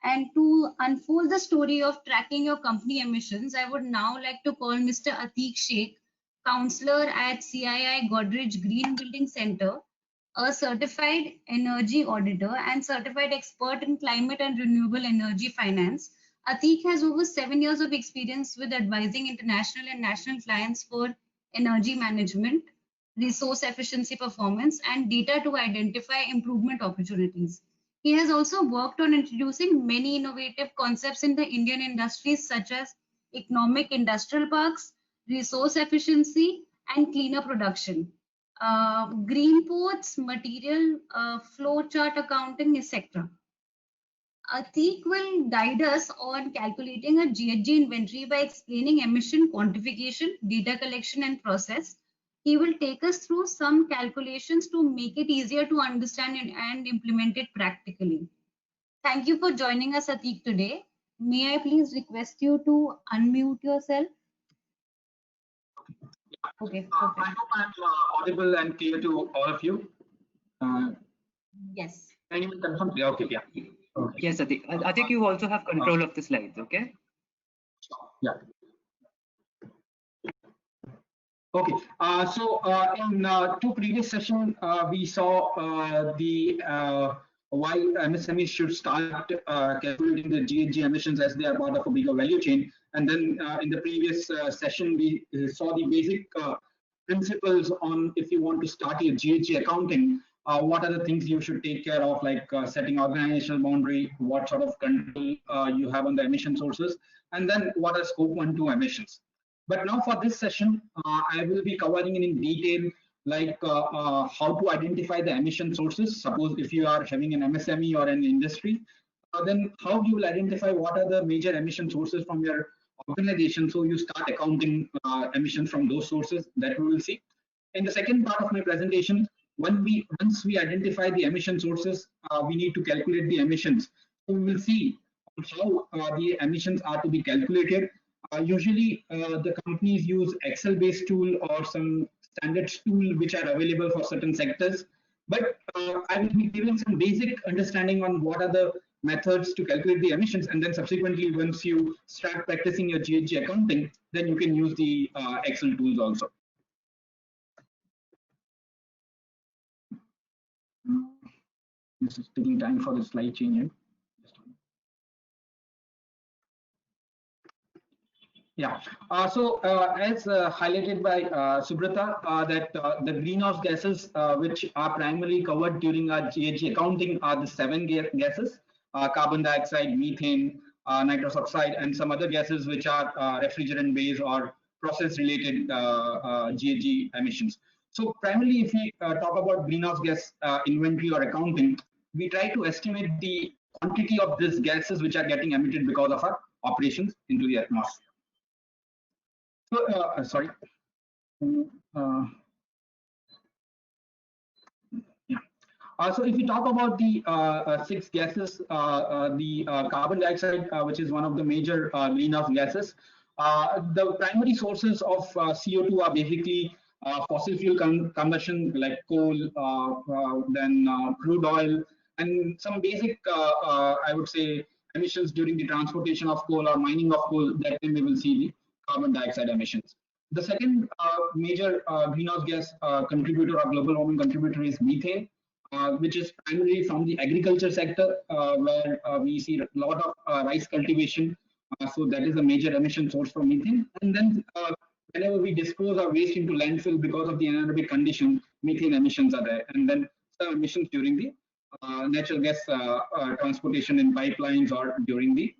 And to unfold the story of tracking your company emissions, I would now like to call Mr. Atiq Sheikh, counselor at CII Godrej Green Building Center, a certified energy auditor and certified expert in climate and renewable energy finance. Atiq has over 7 years of experience with advising international and national clients for energy management, resource efficiency performance, and data to identify improvement opportunities. He has also worked on introducing many innovative concepts in the Indian industries such as economic industrial parks, resource efficiency, and cleaner production, green ports, material flow chart accounting, etc. Atiq will guide us on calculating a GHG inventory by explaining emission quantification, data collection, and process. He will take us through some calculations to make it easier to understand and implement it practically. Thank you for joining us, Atiq, today. May I please request you to unmute yourself? Okay. I hope I'm audible and clear to all of you. Yes. Anyone confirm? Yeah, okay, yeah. Okay. Yes, Atiq. I think you also have control of the slides, okay? Yeah. Okay. So in two previous sessions, we saw why MSMEs should start calculating the GHG emissions as they are part of a bigger value chain. And then in the previous session, we saw the basic principles on if you want to start your GHG accounting, what are the things you should take care of, like setting organizational boundary, what sort of control you have on the emission sources, and then what are scope 1, 2 emissions. But now for this session, I will be covering in detail like how to identify the emission sources. Suppose if you are having an MSME or an industry, then how you will identify what are the major emission sources from your organization. So you start accounting emissions from those sources that we will see. In the second part of my presentation, once we identify the emission sources, we need to calculate the emissions. So we will see how the emissions are to be calculated. Usually the companies use Excel-based tool or some standards tool which are available for certain sectors. But I will be giving some basic understanding on what are the methods to calculate the emissions, and then subsequently, once you start practicing your GHG accounting, then you can use the Excel tools also. This is taking time for the slide changing. Yeah, so as highlighted by Subrata, that the greenhouse gases which are primarily covered during our GHG accounting are the 7 gases, carbon dioxide, methane, nitrous oxide, and some other gases which are refrigerant based or process related GHG emissions. So primarily if we talk about greenhouse gas inventory or accounting, we try to estimate the quantity of these gases which are getting emitted because of our operations into the atmosphere. So, sorry. Yeah. So if we talk about the 6 gases, the carbon dioxide, which is one of the major greenhouse gases, the primary sources of CO2 are basically fossil fuel combustion like coal, then crude oil, and some basic, I would say, emissions during the transportation of coal or mining of coal. That time we will see the carbon dioxide emissions. The second major greenhouse gas contributor or global warming contributor is methane, which is primarily from the agriculture sector, where we see a lot of rice cultivation. So that is a major emission source for methane. And then whenever we dispose our waste into landfill because of the anaerobic condition, methane emissions are there. And then some emissions during the natural gas transportation in pipelines or during the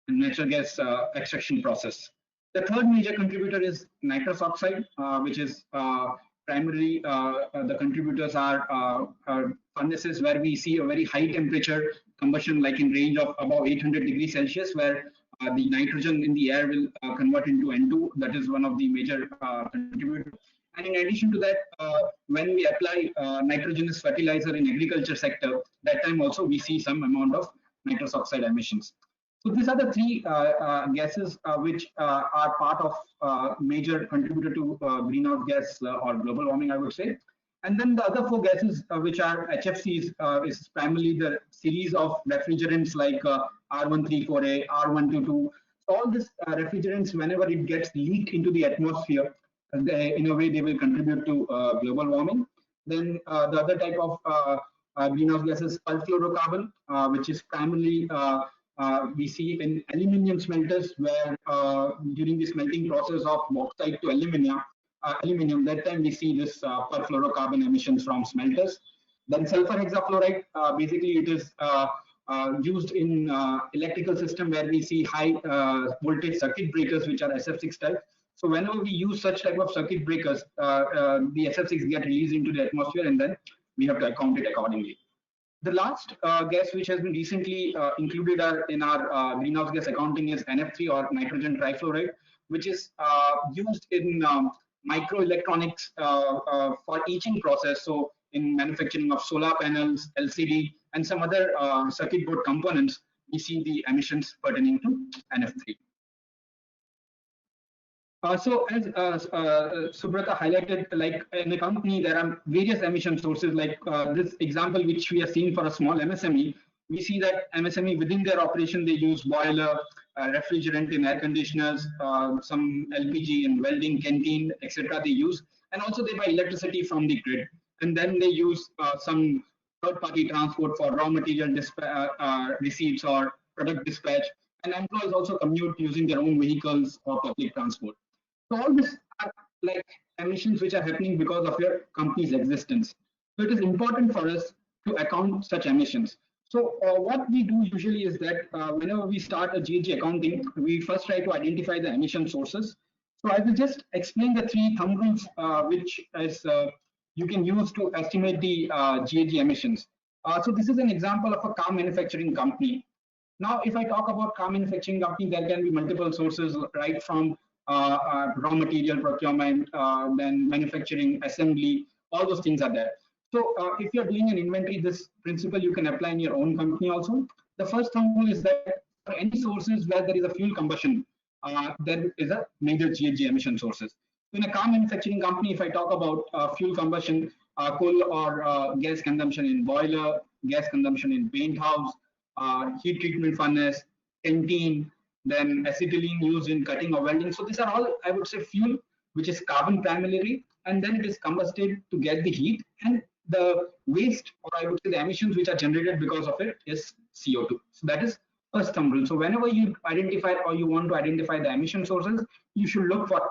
natural gas extraction process. The third major contributor is nitrous oxide, which is primarily the contributors are furnaces where we see a very high temperature combustion, like in range of above 800 degrees Celsius, where the nitrogen in the air will convert into N2. That is one of the major contributors. And in addition to that, when we apply nitrogenous fertilizer in agriculture sector, that time also we see some amount of nitrous oxide emissions. So these are the 3 gases which are part of major contributor to greenhouse gas or global warming, I would say. And then the other four gases, which are HFCs, is primarily the series of refrigerants like R134A, R122. So all these refrigerants, whenever it gets leaked into the atmosphere, in a way they will contribute to global warming. Then the other type of greenhouse gases, perfluorocarbon, which is primarily we see in aluminium smelters, where during the smelting process of bauxite to aluminium, that time we see this perfluorocarbon emissions from smelters. Then sulfur hexafluoride, basically it is used in electrical system where we see high voltage circuit breakers, which are SF6 type. So whenever we use such type of circuit breakers, the SF6 get released into the atmosphere, and then we have to account it accordingly. The last gas which has been recently included in our greenhouse gas accounting is NF3, or nitrogen trifluoride, which is used in microelectronics for etching process. So in manufacturing of solar panels, LCD, and some other circuit board components, we see the emissions pertaining to NF3. So as Subrata highlighted, like in a company, there are various emission sources. Like this example, which we are seeing for a small MSME, we see that MSME within their operation, they use boiler, refrigerant in air conditioners, some LPG in welding, canteen, etc. they use, and also they buy electricity from the grid. And then they use some third-party transport for raw material receipts or product dispatch. And employees also commute using their own vehicles or public transport. So all these are like emissions which are happening because of your company's existence. So it is important for us to account such emissions. So what we do usually is that whenever we start a GHG accounting, we first try to identify the emission sources. So I will just explain the three thumb rules which is you can use to estimate the GHG emissions. So this is an example of a car manufacturing company. Now, if I talk about car manufacturing company, there can be multiple sources, right from raw material procurement, then manufacturing, assembly, all those things are there. So if you're doing an inventory, this principle you can apply in your own company also. The first thing is that for any sources where there is a fuel combustion, there is a major GHG emission sources. In a car manufacturing company, if I talk about fuel combustion, coal or gas consumption in boiler, gas consumption in paint house, heat treatment furnace, canteen, then acetylene used in cutting or welding. So these are all, I would say, fuel which is carbon primarily, and then it is combusted to get the heat, and the waste, or I would say the emissions which are generated because of it, is CO2. So that is first thumb rule. So whenever you identify or you want to identify the emission sources, you should look for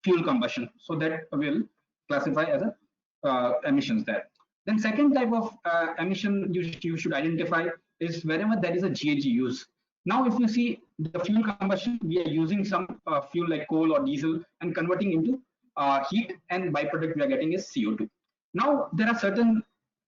fuel combustion. So that will classify as a emissions there. Then second type of emission you should identify is wherever there is a GHG use. Now, if you see the fuel combustion, we are using some fuel like coal or diesel and converting into heat, and byproduct we are getting is CO2. Now, there are certain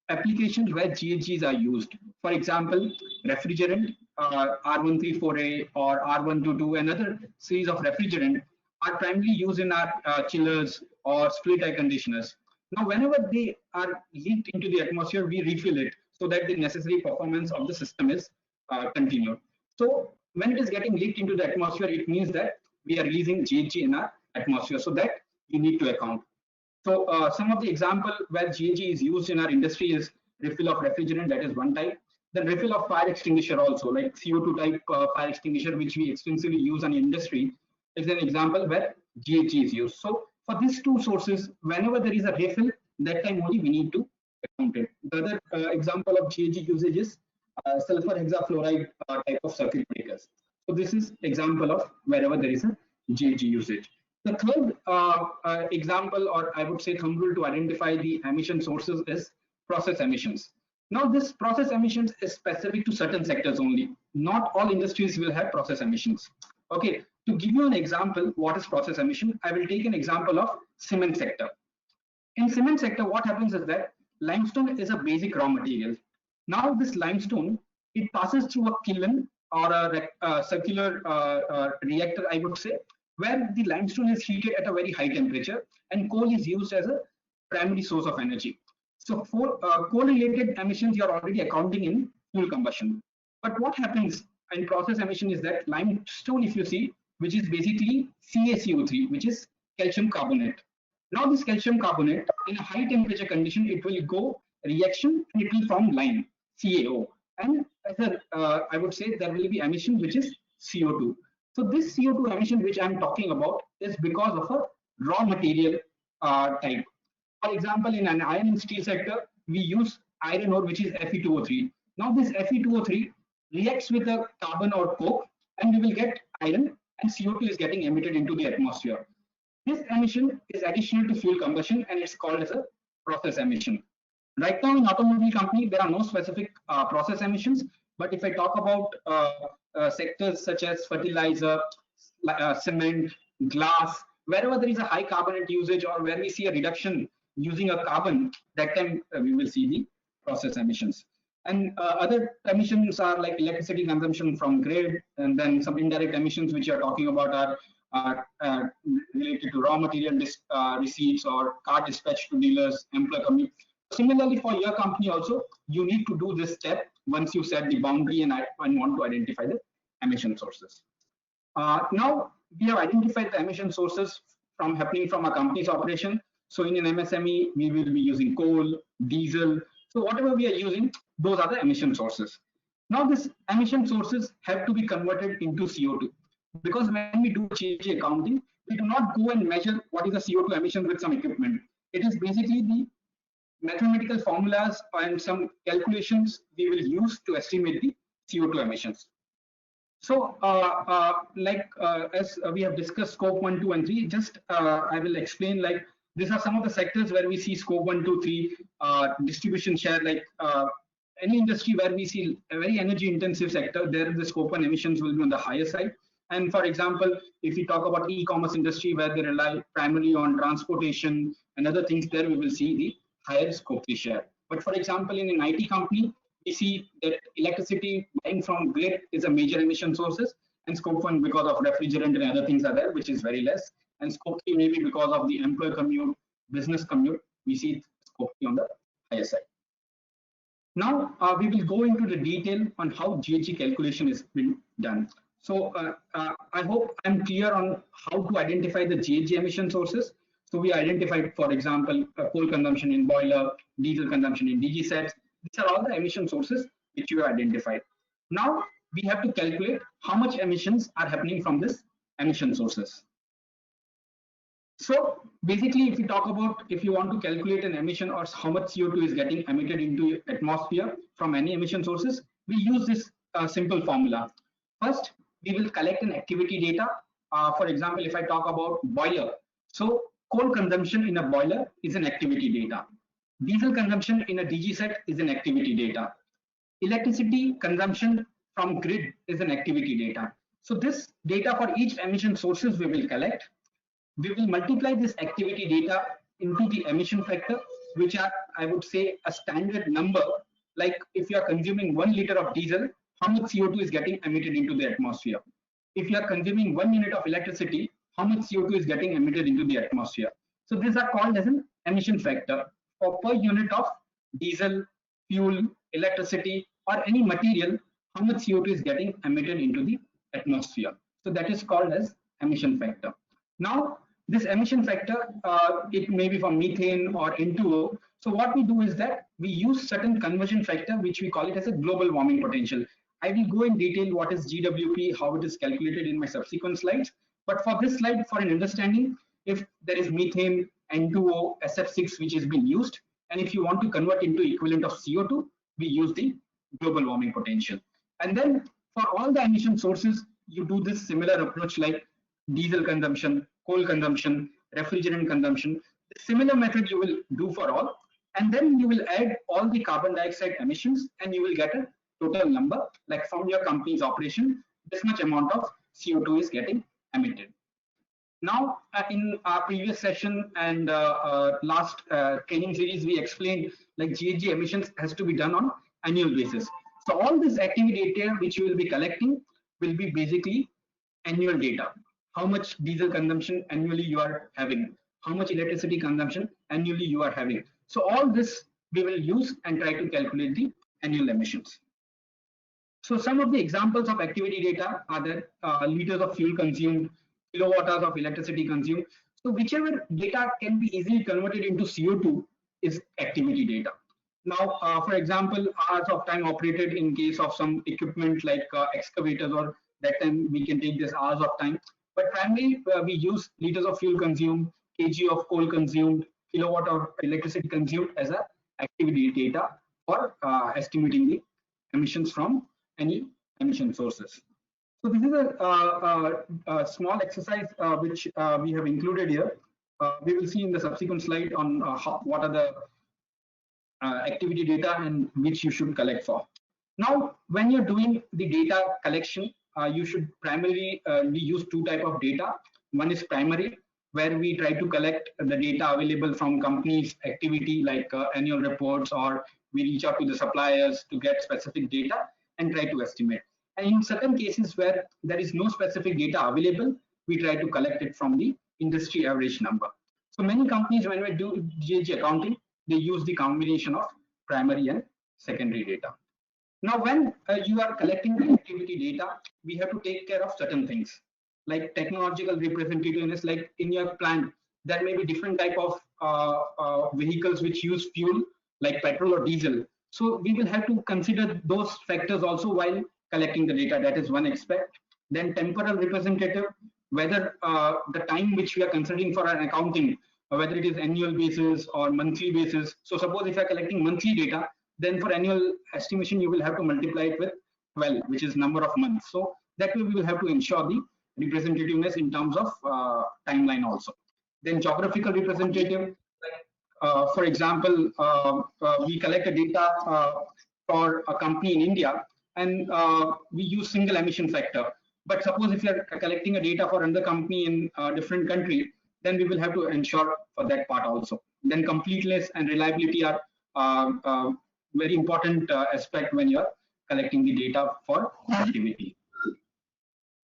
applications where GHGs are used. For example, refrigerant, R134A or R122, another series of refrigerant are primarily used in our chillers or split air conditioners. Now, whenever they are leaked into the atmosphere, we refill it so that the necessary performance of the system is continued. So when it is getting leaked into the atmosphere, it means that we are releasing GHG in our atmosphere. So that you need to account. So some of the example where GHG is used in our industry is refill of refrigerant, that is one type. Then refill of fire extinguisher also, like CO2 type fire extinguisher, which we extensively use in industry, is an example where GHG is used. So for these two sources, whenever there is a refill, that time only we need to account it. The other example of GHG usage is sulfur hexafluoride type of circuit breakers. So this is example of wherever there is a GHG usage. The third example, or I would say thumb rule to identify the emission sources, is process emissions. Now this process emissions is specific to certain sectors only. Not all industries will have process emissions. Okay, to give you an example, what is process emission? I will take an example of cement sector. In cement sector, what happens is that limestone is a basic raw material. Now this limestone, it passes through a kiln or a circular reactor, I would say, where the limestone is heated at a very high temperature and coal is used as a primary source of energy. So for coal-related emissions, you're already accounting in fuel combustion. But what happens in process emission is that limestone, if you see, which is basically CaCO3, which is calcium carbonate. Now this calcium carbonate in a high temperature condition, it will go reaction and it will form lime, CaO. And as a, I would say there will be emission which is CO2. So this CO2 emission which I'm talking about is because of a raw material type. For example, in an iron and steel sector, we use iron ore which is Fe2O3. Now this Fe2O3 reacts with a carbon or coke and we will get iron, and CO2 is getting emitted into the atmosphere. This emission is additional to fuel combustion and it's called as a process emission. Right now in automobile company, there are no specific process emissions, but if I talk about sectors such as fertilizer, cement, glass, wherever there is a high carbonate usage or where we see a reduction using a carbon, that time we will see the process emissions. And other emissions are like electricity consumption from grid, and then some indirect emissions which you are talking about are related to raw material receipts or car dispatch to dealers, employee commute. Similarly, for your company also, you need to do this step once you set the boundary and want to identify the emission sources. Now we have identified the emission sources from happening from a company's operation. So in an MSME, we will be using coal, diesel. So whatever we are using, those are the emission sources. Now these emission sources have to be converted into CO2, because when we do GHG accounting, we do not go and measure what is the CO2 emission with some equipment. It is basically the mathematical formulas and some calculations we will use to estimate the CO2 emissions. So as we have discussed scope 1, 2, and 3, just I will explain, like these are some of the sectors where we see scope 1, 2, 3 distribution share, like any industry where we see a very energy intensive sector, there the scope 1 emissions will be on the higher side. And for example, if we talk about e-commerce industry where they rely primarily on transportation and other things, there we will see the higher scope 3 share. But for example, in an IT company, we see that electricity buying from grid is a major emission sources, and scope 1 because of refrigerant and other things are there, which is very less. And scope 3 maybe because of the employee commute, business commute, we see scope 3 on the higher side. Now we will go into the detail on how GHG calculation is being done. So I hope I'm clear on how to identify the GHG emission sources. So we identified, for example, coal consumption in boiler, diesel consumption in DG sets. These are all the emission sources which you identified. Now we have to calculate how much emissions are happening from this emission sources. So basically, if you talk about, if you want to calculate an emission or how much CO2 is getting emitted into atmosphere from any emission sources, we use this simple formula. First, we will collect an activity data. For example, if I talk about boiler, so coal consumption in a boiler is an activity data. Diesel consumption in a DG set is an activity data. Electricity consumption from grid is an activity data. So this data for each emission sources we will collect. We will multiply this activity data into the emission factor, which are, I would say, a standard number. Like if you are consuming 1 liter of diesel, how much CO2 is getting emitted into the atmosphere? If you are consuming 1 unit of electricity, how much CO2 is getting emitted into the atmosphere? So these are called as an emission factor for per unit of diesel, fuel, electricity, or any material, how much CO2 is getting emitted into the atmosphere. So that is called as emission factor. Now, this emission factor, it may be for methane or N2O. So what we do is that we use certain conversion factor, which we call it as a global warming potential. I will go in detail what is GWP, how it is calculated in my subsequent slides. But for this slide, for an understanding, if there is methane, N2O, SF6, which is being used, and if you want to convert into equivalent of CO2, we use the global warming potential. And then for all the emission sources, you do this similar approach like diesel consumption, coal consumption, refrigerant consumption. Similar method you will do for all, and then you will add all the carbon dioxide emissions and you will get a total number, like from your company's operation, this much amount of CO2 is getting emitted. Now, in our previous session and last training series, we explained like GHG emissions has to be done on annual basis. So all this activity data which you will be collecting will be basically annual data. How much diesel consumption annually you are having, how much electricity consumption annually you are having. So all this we will use and try to calculate the annual emissions. So some of the examples of activity data are the liters of fuel consumed, kilowatt hours of electricity consumed. So whichever data can be easily converted into CO2 is activity data. Now, for example, hours of time operated in case of some equipment like excavators, or that time we can take this hours of time. But primarily we use liters of fuel consumed, kg of coal consumed, kilowatt of electricity consumed as a activity data for estimating the emissions from any emission sources. So this is a small exercise which we have included here. We will see in the subsequent slide on what are the activity data and which you should collect for. Now, when you're doing the data collection, you should primarily we use two type of data. One is primary, where we try to collect the data available from companies' activity like annual reports, or we reach out to the suppliers to get specific data and try to estimate. And in certain cases where there is no specific data available, we try to collect it from the industry average number. So many companies, when we do GHG accounting, they use the combination of primary and secondary data. Now, when you are collecting the activity data, we have to take care of certain things like technological representativeness. Like in your plant, there may be different type of vehicles which use fuel like petrol or diesel. So we will have to consider those factors also while collecting the data. That is one aspect. Then temporal representative, whether the time which we are considering for an accounting, whether it is annual basis or monthly basis. So suppose if you are collecting monthly data, then for annual estimation, you will have to multiply it with 12, which is number of months. So that way we will have to ensure the representativeness in terms of timeline also. Then geographical representative, for example, we collect the data for a company in India, and we use single emission factor. But suppose if you are collecting a data for another company in a different country, then we will have to ensure for that part also. Then completeness and reliability are very important aspect when you are collecting the data for activity.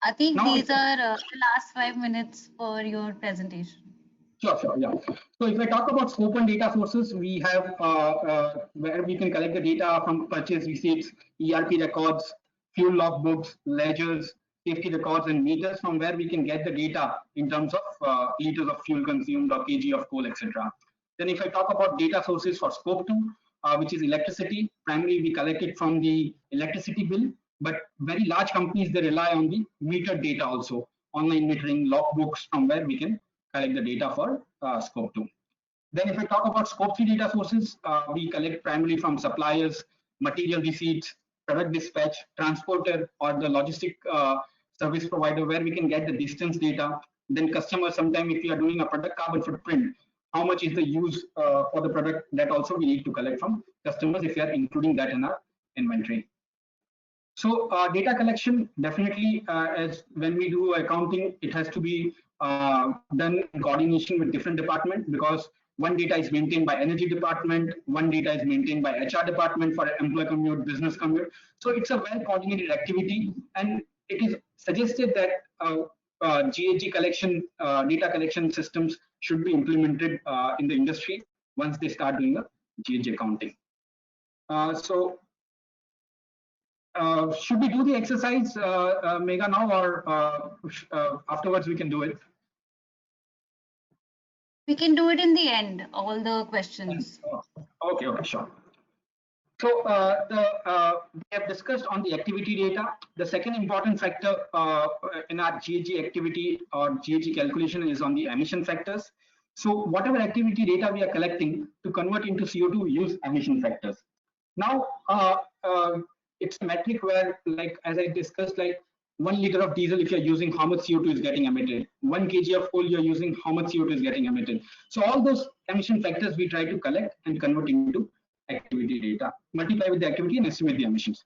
I think now, these are the last 5 minutes for your presentation. Sure, yeah. So if I talk about scope and data sources, we have where we can collect the data from purchase receipts, ERP records, fuel logbooks, ledgers, safety records, and meters, from where we can get the data in terms of liters of fuel consumed or kg of coal, etc. Then if I talk about data sources for scope 2, which is electricity, primarily we collect it from the electricity bill, but very large companies, they rely on the meter data also, online metering, logbooks, from where we can collect the data for scope 2. Then if I talk about scope 3 data sources, we collect primarily from suppliers, material receipts, product dispatch, transporter, or the logistic service provider, where we can get the distance data. Then customers, sometimes if you are doing a product carbon footprint, how much is the use for the product, that also we need to collect from customers if you are including that in our inventory. So data collection, definitely, as when we do accounting, it has to be done in coordination with different departments, because one data is maintained by energy department, one data is maintained by HR department for employee commute, business commute. So it's a well coordinated activity, and it is suggested that GHG collection, data collection systems should be implemented in the industry once they start doing a GHG accounting. Should we do the exercise, Megha, now, or afterwards we can do it? We can do it in the end, all the questions. Okay, sure. So we have discussed on the activity data. The second important factor in our GHG activity or GHG calculation is on the emission factors. So whatever activity data we are collecting, to convert into CO2, we use emission factors. Now, it's a metric where, like as I discussed, like 1 liter of diesel, if you're using, how much CO2 is getting emitted. 1 kg of coal you're using, how much CO2 is getting emitted. So all those emission factors we try to collect and convert into activity data, multiply with the activity and estimate the emissions.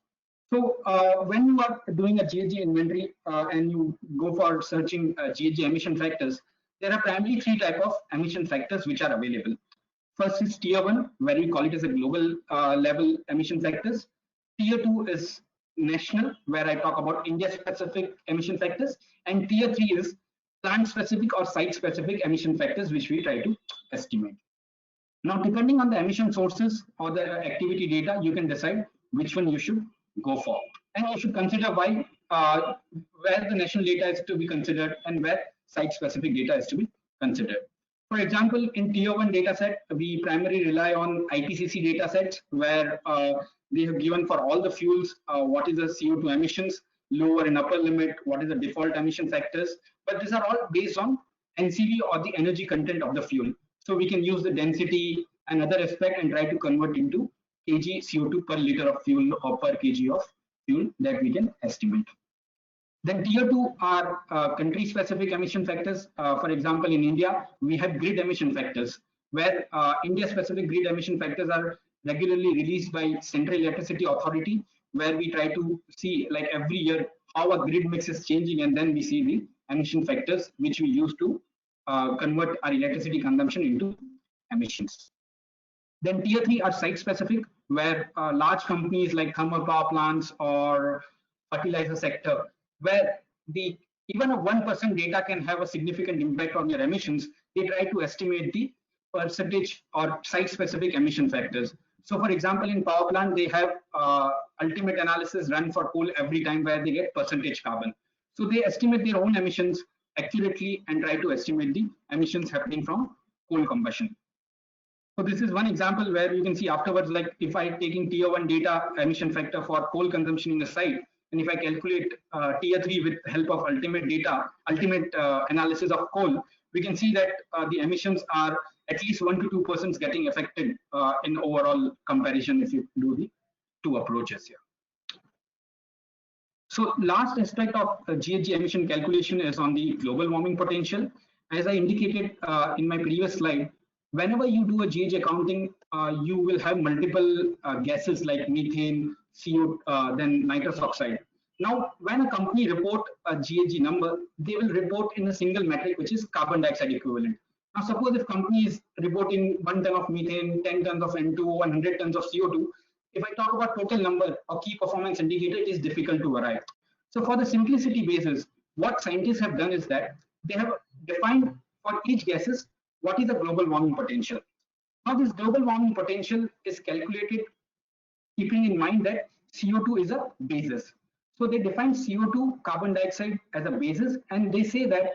So when you are doing a GHG inventory and you go for searching GHG emission factors, there are primarily 3 types of emission factors which are available. First is tier 1, where we call it as a global level emission factors. Tier 2 is national, where I talk about India specific emission factors, and tier 3 is plant specific or site specific emission factors, which we try to estimate. Now, depending on the emission sources or the activity data, you can decide which one you should go for, and you should consider why, where the national data is to be considered and where site specific data is to be considered. For example, in tier 1 dataset, we primarily rely on IPCC datasets where they have given for all the fuels what is the CO2 emissions, lower and upper limit, what is the default emission factors. But these are all based on NCV or the energy content of the fuel. So we can use the density and other aspect and try to convert into kg CO2 per liter of fuel or per kg of fuel that we can estimate. Then tier 2 are country specific emission factors. For example, in India, we have grid emission factors where India specific grid emission factors are regularly released by Central Electricity Authority, where we try to see like every year how a grid mix is changing, and then we see the emission factors which we use to convert our electricity consumption into emissions. Then tier 3 are site specific, where large companies like thermal power plants or fertilizer sector, where even a 1% data can have a significant impact on your emissions, they try to estimate the percentage or site specific emission factors. So for example, in power plant, they have ultimate analysis run for coal every time where they get percentage carbon. So they estimate their own emissions accurately and try to estimate the emissions happening from coal combustion. So this is one example where you can see afterwards, like if I taking tier 1 data emission factor for coal consumption in the site, and if I calculate tier 3 with help of ultimate analysis of coal, we can see that the emissions are at least 1 to 2% getting affected in overall comparison if you do the two approaches here. So last aspect of GHG emission calculation is on the global warming potential. As I indicated in my previous slide, whenever you do a GHG accounting, you will have multiple gases like methane, CO, then nitrous oxide. Now, when a company report a GHG number, they will report in a single metric, which is carbon dioxide equivalent. Now, suppose if company is reporting 1 ton of methane, 10 tons of N2O, 100 tons of CO2, if I talk about total number or key performance indicator, it is difficult to arrive. So for the simplicity basis, what scientists have done is that they have defined for each gases what is the global warming potential. Now, this global warming potential is calculated keeping in mind that CO2 is a basis. So they define CO2, carbon dioxide as a basis, and they say that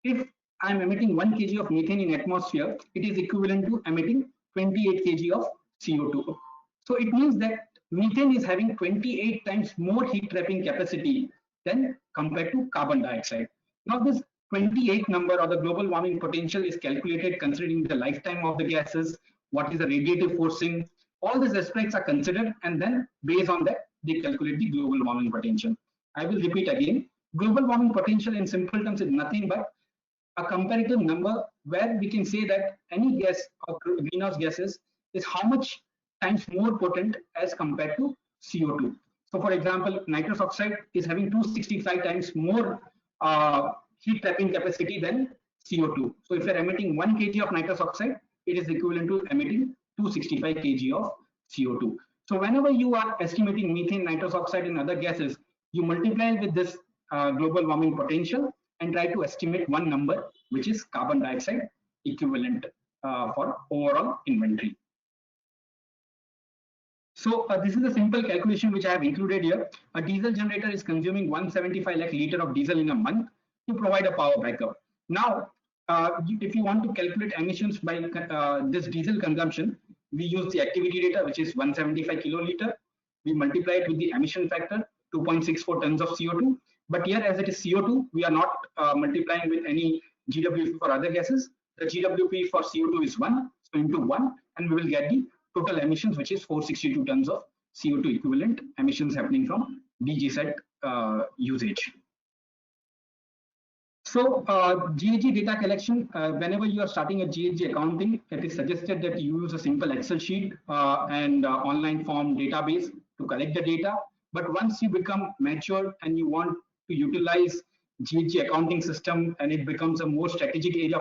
if I'm emitting 1 kg of methane in atmosphere, it is equivalent to emitting 28 kg of CO2. So it means that methane is having 28 times more heat trapping capacity than compared to carbon dioxide. Now this 28 number or the global warming potential is calculated considering the lifetime of the gases, what is the radiative forcing, all these aspects are considered, and then based on that, they calculate the global warming potential. I will repeat again, global warming potential in simple terms is nothing but a comparative number where we can say that any gas or greenhouse gases is how much times more potent as compared to CO2. So for example, nitrous oxide is having 265 times more heat trapping capacity than CO2. So if you're emitting 1 kg of nitrous oxide, it is equivalent to emitting 265 kg of CO2. So whenever you are estimating methane, nitrous oxide and other gases, you multiply with this global warming potential and try to estimate one number, which is carbon dioxide equivalent for overall inventory. So this is a simple calculation which I have included here. A diesel generator is consuming 175 lakh liter of diesel in a month to provide a power backup. Now, if you want to calculate emissions by this diesel consumption, we use the activity data, which is 175 kiloliter. We multiply it with the emission factor, 2.64 tons of CO2. But here, as it is CO2, we are not multiplying with any GWP for other gases. The GWP for CO2 is 1, so into 1, and we will get the total emissions, which is 462 tons of CO2 equivalent emissions happening from DG set usage. So GHG data collection, whenever you are starting a GHG accounting, it is suggested that you use a simple Excel sheet and online form database to collect the data. But once you become mature and you want to utilize GHG accounting system and it becomes a more strategic area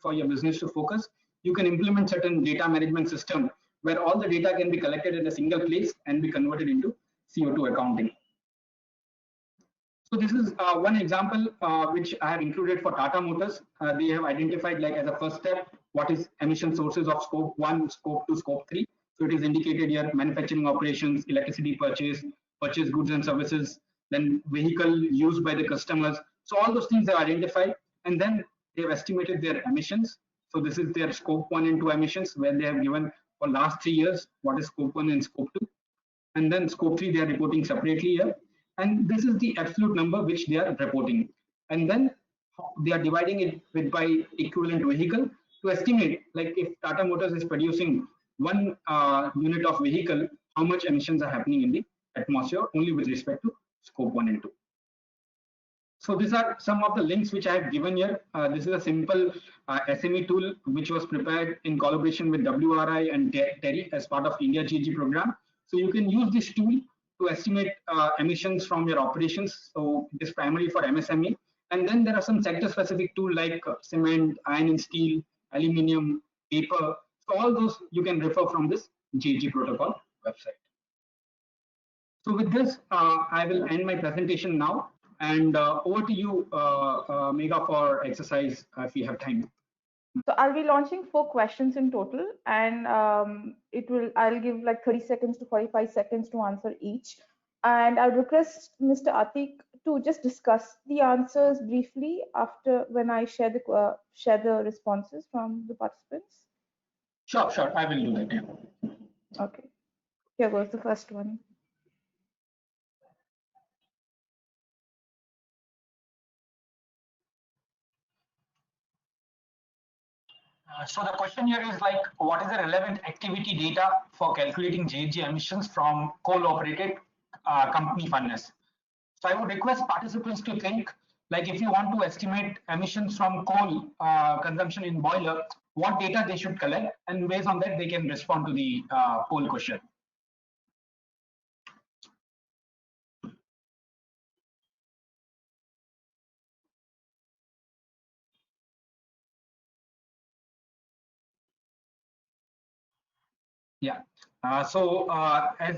for your business to focus, you can implement certain data management system where all the data can be collected in a single place and be converted into CO2 accounting. So this is one example which I have included for Tata Motors. They have identified, like as a first step, what is emission sources of scope 1, scope 2, scope 3. So it is indicated here: manufacturing operations, electricity purchase, purchase goods and services, then vehicle used by the customers. So all those things are identified, and then they've estimated their emissions. So this is their scope 1 and 2 emissions, where they have given for last 3 years what is scope 1 and scope 2. And then scope 3 they are reporting separately here. And this is the absolute number which they are reporting. And then they are dividing it with by equivalent vehicle to estimate, like if Tata Motors is producing 1 unit of vehicle, how much emissions are happening in the atmosphere only with respect to scope 1 and 2. So these are some of the links which I have given here. This is a simple SME tool which was prepared in collaboration with WRI and TERI as part of India GHG program. So you can use this tool to estimate emissions from your operations. So it is primarily for MSME. And then there are some sector specific tools like cement, iron and steel, aluminium, paper. So all those you can refer from this GHG protocol website. So with this, I will end my presentation now. And over to you, Megha, for exercise if you have time. So I'll be launching 4 questions in total, and I'll give like 30 seconds to 45 seconds to answer each. And I'll request Mr. Atik to just discuss the answers briefly after when I share the responses from the participants. Sure, I will do that. Yeah. Okay, here goes the first one. So the question here is like, what is the relevant activity data for calculating GHG emissions from coal-operated company furnace? So I would request participants to think, like if you want to estimate emissions from coal consumption in boiler, what data they should collect, and based on that they can respond to the poll question. Yeah. As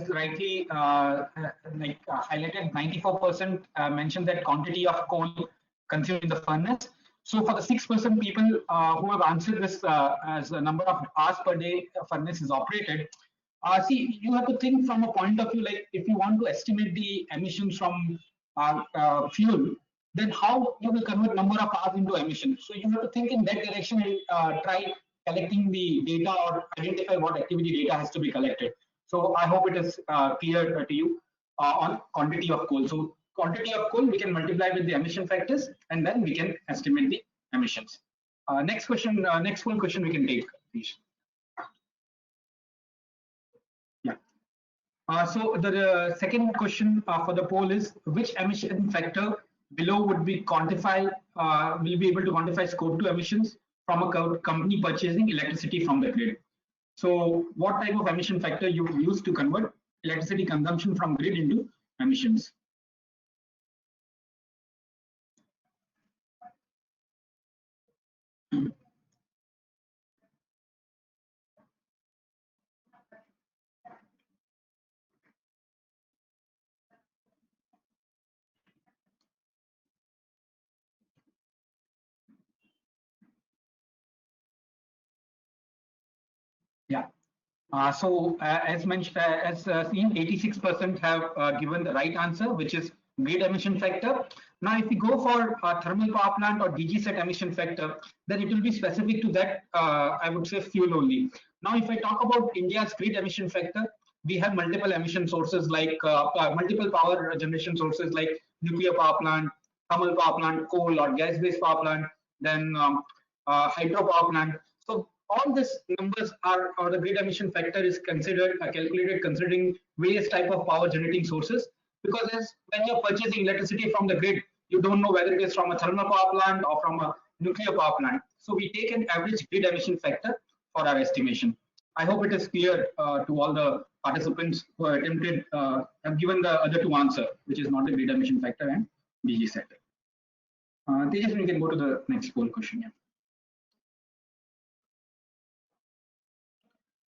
rightly highlighted, 94% mentioned that quantity of coal consumed in the furnace. So for the 6% people who have answered this as a number of hours per day furnace is operated, see, you have to think from a point of view, like if you want to estimate the emissions from fuel, then how you will convert number of hours into emissions. So you have to think in that direction and try collecting the data or identify what activity data has to be collected. So I hope it is clear to you on quantity of coal. So quantity of coal we can multiply with the emission factors, and then we can estimate the emissions. Next question, next poll question we can take, please. Yeah. So the second question for the poll is, which emission factor below would be quantify, will be able to quantify scope 2 emissions from a company purchasing electricity from the grid? So what type of emission factor you use to convert electricity consumption from grid into emissions? Yeah. As mentioned, as seen, 86% have given the right answer, which is grid emission factor. Now, if we go for thermal power plant or DG set emission factor, then it will be specific to that, I would say, fuel only. Now, if I talk about India's grid emission factor, we have multiple emission sources like multiple power generation sources like nuclear power plant, thermal power plant, coal or gas-based power plant, then hydro power plant. So all these numbers are, or the grid emission factor is considered calculated considering various type of power generating sources, because when you're purchasing electricity from the grid, you don't know whether it is from a thermal power plant or from a nuclear power plant. So we take an average grid emission factor for our estimation. I hope it is clear to all the participants who are attempted, have given the other two answer, which is not the grid emission factor and DG set. Tejas, we can go to the next poll question. Yeah.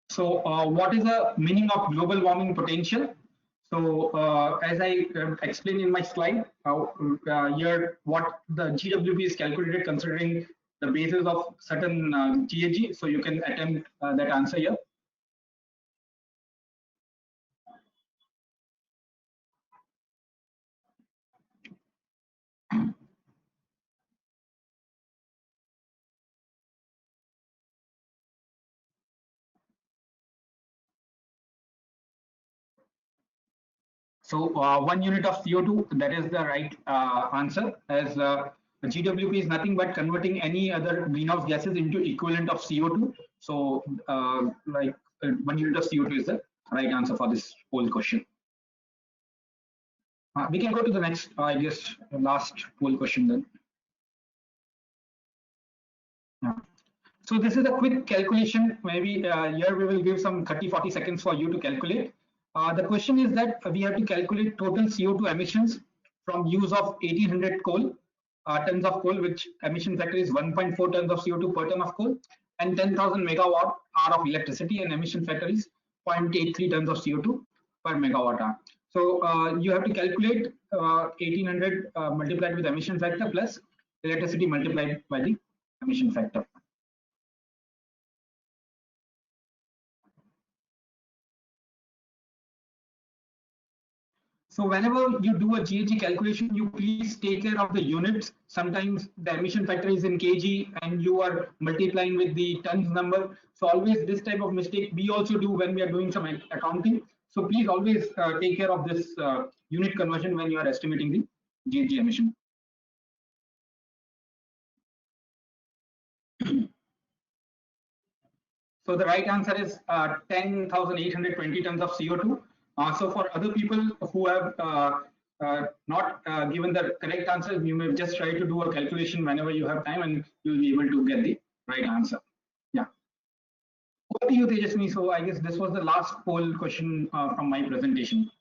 So what is the meaning of global warming potential? So as I explained in my slide, here what the GWP is calculated considering the basis of certain GHG. So you can attempt that answer here. So 1 unit of CO2, that is the right answer, as GWP is nothing but converting any other greenhouse gases into equivalent of CO2. So 1 unit of CO2 is the right answer for this whole question. We can go to the next, I guess, last poll question then. Yeah. So this is a quick calculation. Maybe here we will give some 30-40 seconds for you to calculate. The question is that we have to calculate total CO2 emissions from use of 1800 tons of coal, which emission factor is 1.4 tons of CO2 per ton of coal, and 10,000 megawatt hour of electricity, and emission factor is 0.83 tons of CO2 per megawatt hour. So you have to calculate 1800 multiplied with emission factor plus electricity multiplied by the emission factor. So whenever you do a GHG calculation, you please take care of the units. Sometimes the emission factor is in kg and you are multiplying with the tons number. So always this type of mistake we also do when we are doing some accounting. So please always take care of this unit conversion when you are estimating the GHG emission. So the right answer is 10,820 tons of CO2. So for other people who have not given the correct answer, you may just try to do a calculation whenever you have time, and you'll be able to get the right answer. Yeah. Over to you, Tejaswini. So I guess this was the last poll question from my presentation.